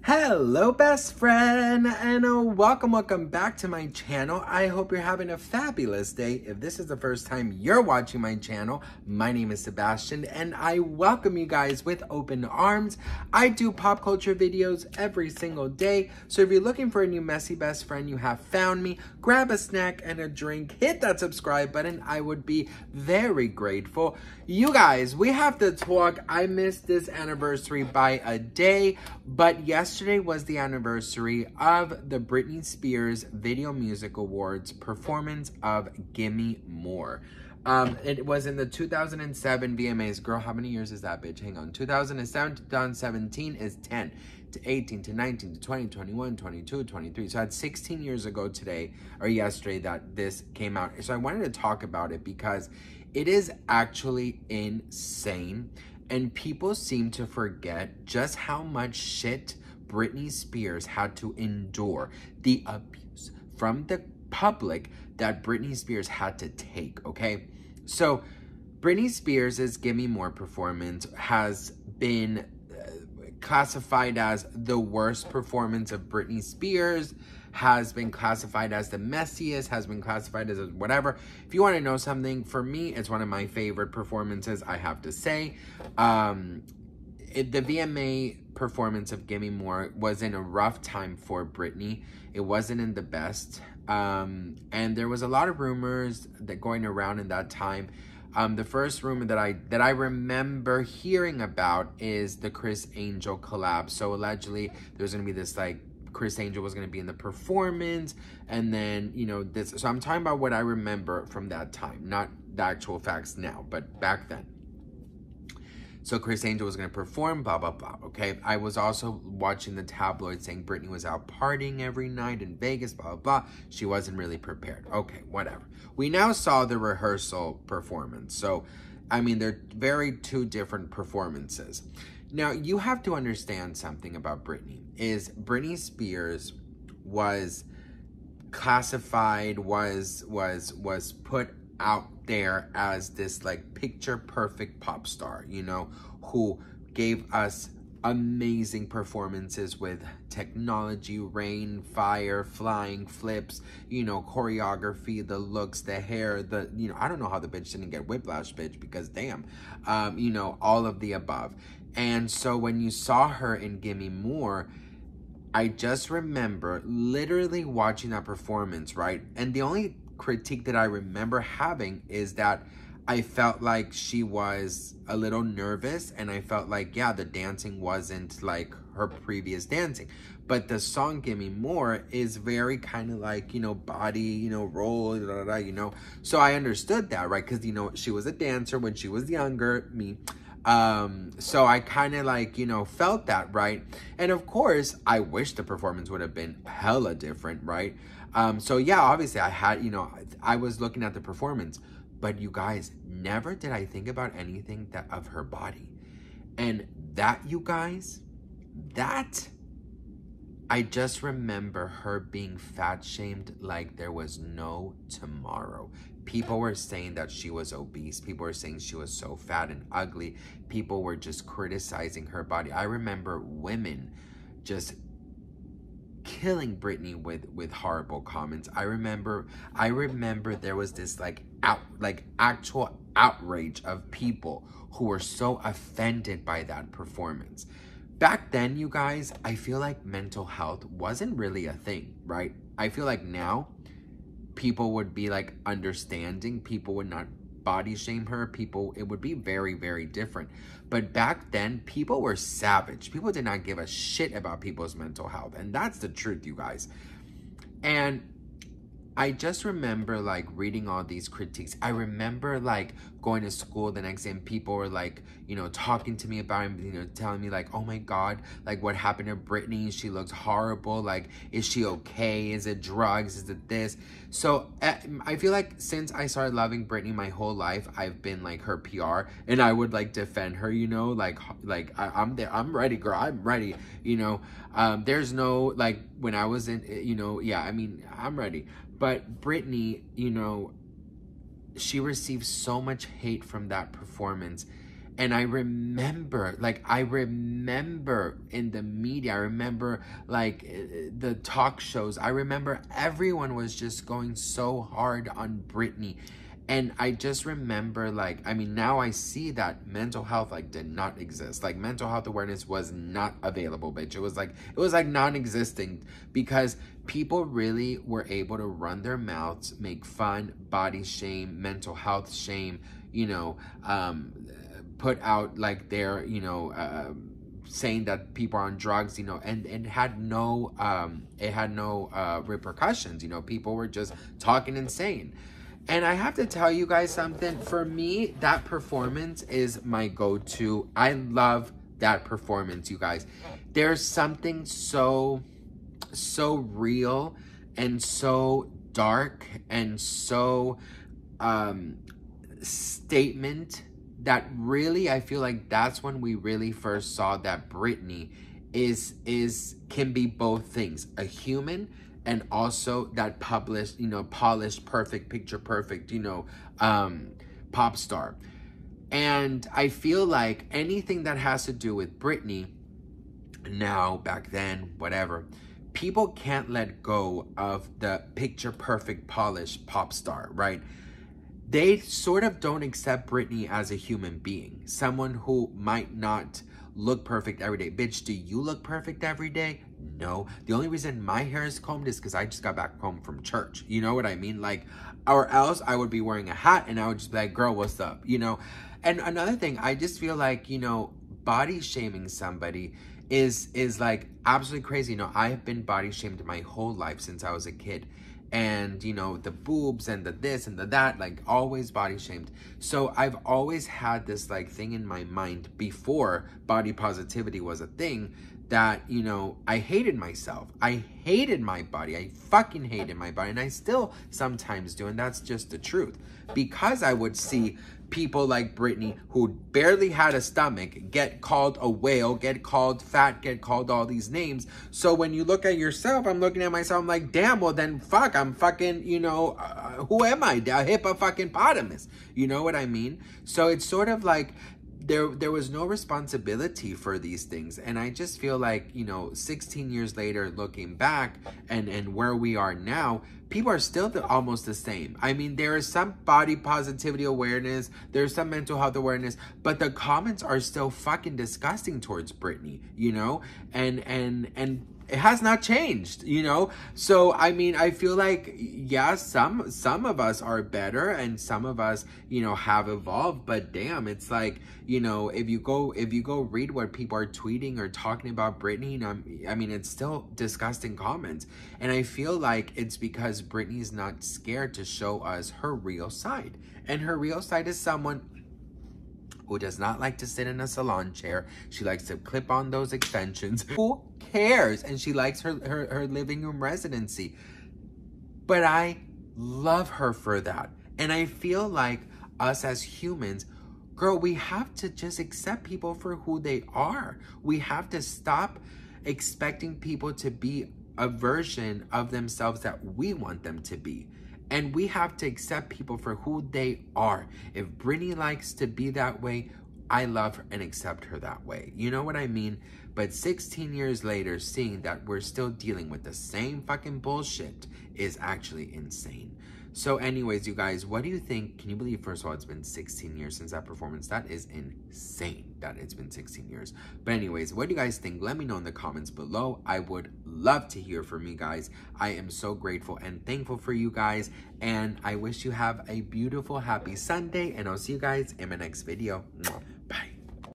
Hello best friend, and welcome back to my channel. I hope you're having a fabulous day. If this is the first time you're watching my channel, my name is Sebastian and I welcome you guys with open arms. I do pop culture videos every single day, so if you're looking for a new messy best friend, you have found me. Grab a snack and a drink, hit that subscribe button. I would be very grateful. You guys, we have to talk. I missed this anniversary by a day, but yesterday was the anniversary of the Britney Spears Video Music Awards performance of Gimme More. It was in the 2007 VMAs. Girl, how many years is that, bitch? Hang on. 2007 to 2017 is 10 to 18 to 19 to 20, 21, 22, 23. So that's 16 years ago today, or yesterday, that this came out. So I wanted to talk about it because it is actually insane. And people seem to forget just how much shit Britney Spears had to endure. The abuse from the public that Britney Spears had to take, okay? So Britney Spears' Gimme More performance has been classified as the worst performance of Britney Spears, has been classified as the messiest, has been classified as whatever. If you want to know something, for me, it's one of my favorite performances, I have to say. The VMA performance of Gimme More was in a rough time for Britney. It wasn't in the best. And there was a lot of rumors that going around in that time. The first rumor that I remember hearing about is the Chris Angel collab. So allegedly there's gonna be this, like, Chris Angel was gonna be in the performance, and then, you know, this. So I'm talking about what I remember from that time, not the actual facts now, but back then. So Chris Angel was going to perform, blah, blah, blah, okay? I was also watching the tabloids saying Britney was out partying every night in Vegas, blah, blah, blah. She wasn't really prepared. Okay, whatever. We now saw the rehearsal performance. So, I mean, they're two different performances. Now, you have to understand something about Britney. Is Britney Spears was classified, was put out there as this, like, picture perfect pop star, you know, who gave us amazing performances with technology, rain, fire, flying flips, you know, choreography, the looks, the hair, the, you know, I don't know how the bitch didn't get whiplash, bitch, because damn, you know, all of the above. And so when you saw her in Gimme More, I just remember literally watching that performance, right? And the only critique that I remember having is that I felt like she was a little nervous, and I felt like, yeah, the dancing wasn't like her previous dancing, but the song Gimme More is very kind of like, you know, body, you know, roll, da, da, da, you know, so I understood that, right? Because, you know, she was a dancer when she was younger, me. So I kind of, like, you know, felt that, right? And of course, I wish the performance would have been hella different, right? So yeah, obviously I had, you know, I was looking at the performance, but you guys, never did I think about anything that of her body. And that, you guys, that, I just remember her being fat shamed like there was no tomorrow. People were saying that she was obese. People were saying she was so fat and ugly. People were just criticizing her body. I remember women just killing Britney with horrible comments. I remember there was this, like, actual outrage of people who were so offended by that performance. Back then, you guys, I feel like mental health wasn't really a thing, right? I feel like now people would be, like, understanding. People would not body shame her. It would be very, very different. But back then, people were savage. People did not give a shit about people's mental health. And that's the truth, you guys. And I just remember, like, reading all these critiques. I remember, like, going to school the next day and people were, like, you know, talking to me about it, you know, telling me, like, oh my God, like, what happened to Britney? She looks horrible. Like, is she okay? Is it drugs? Is it this? So I feel like since I started loving Britney my whole life, I've been, like, her PR, and I would, like, defend her, you know, like I'm there. I'm ready, girl. I'm ready, you know. There's no, like, when I was in, you know, yeah, I mean, I'm ready. But Britney, you know, she received so much hate from that performance. And I remember, in the media, I remember, the talk shows, I remember everyone was just going so hard on Britney. And I just remember, now I see that mental health, did not exist. Mental health awareness was not available, bitch. It was non-existent, because people really were able to run their mouths, make fun, body shame, mental health shame, put out their, saying that people are on drugs, and it had no repercussions. People were just talking insane. And I have to tell you guys something. For me, that performance is my go-to. I love that performance, you guys. There's something so real and so dark and so statement that really, I feel like that's when we really first saw that Britney can be both things, a human and also that polished, perfect, picture perfect, pop star. And I feel like anything that has to do with Britney now, back then, whatever, people can't let go of the picture perfect, polished pop star, right? They sort of don't accept Britney as a human being, someone who might not look perfect every day. Bitch, do you look perfect every day? No. The only reason my hair is combed is because I just got back home from church. You know what I mean? Or else I would be wearing a hat and I would just be like, girl, what's up? And another thing, I just feel like, body shaming somebody is absolutely crazy. I have been body shamed my whole life since I was a kid. And, the boobs and the this and the that, always body shamed. So I've always had this, thing in my mind before body positivity was a thing that, I hated myself. I hated my body. I fucking hated my body. And I still sometimes do. And that's just the truth. Because I would see people like Britney, who barely had a stomach, get called a whale, get called fat, get called all these names. So when you look at yourself, I'm looking at myself, I'm like, damn, well then fuck, I'm fucking, who am I? A hippopotamus. You know what I mean? So it's sort of like, there was no responsibility for these things. And I just feel like, 16 years later, looking back and where we are now, people are still almost the same. I mean, there is some body positivity awareness, there's some mental health awareness, but the comments are still fucking disgusting towards Britney, and it has not changed, So, I mean, I feel like, yeah, some of us are better and some of us, have evolved, but damn, it's like, if you go read what people are tweeting or talking about Britney, I mean, it's still disgusting comments. And I feel like it's because Britney's not scared to show us her real side. And her real side is someone who does not like to sit in a salon chair. She likes to clip on those extensions. Who cares? And she likes her living room residency. But I love her for that. And I feel like us as humans, girl, we have to just accept people for who they are. We have to stop expecting people to be a version of themselves that we want them to be. And we have to accept people for who they are. If Britney likes to be that way, I love her and accept her that way. You know what I mean? But 16 years later, seeing that we're still dealing with the same fucking bullshit is actually insane. So anyways, you guys, what do you think? Can you believe, first of all, it's been 16 years since that performance? That is insane that it's been 16 years. But anyways, what do you guys think? Let me know in the comments below. I would love to hear from you guys. I am so grateful and thankful for you guys. And I wish you have a beautiful, happy Sunday. And I'll see you guys in my next video. Mwah.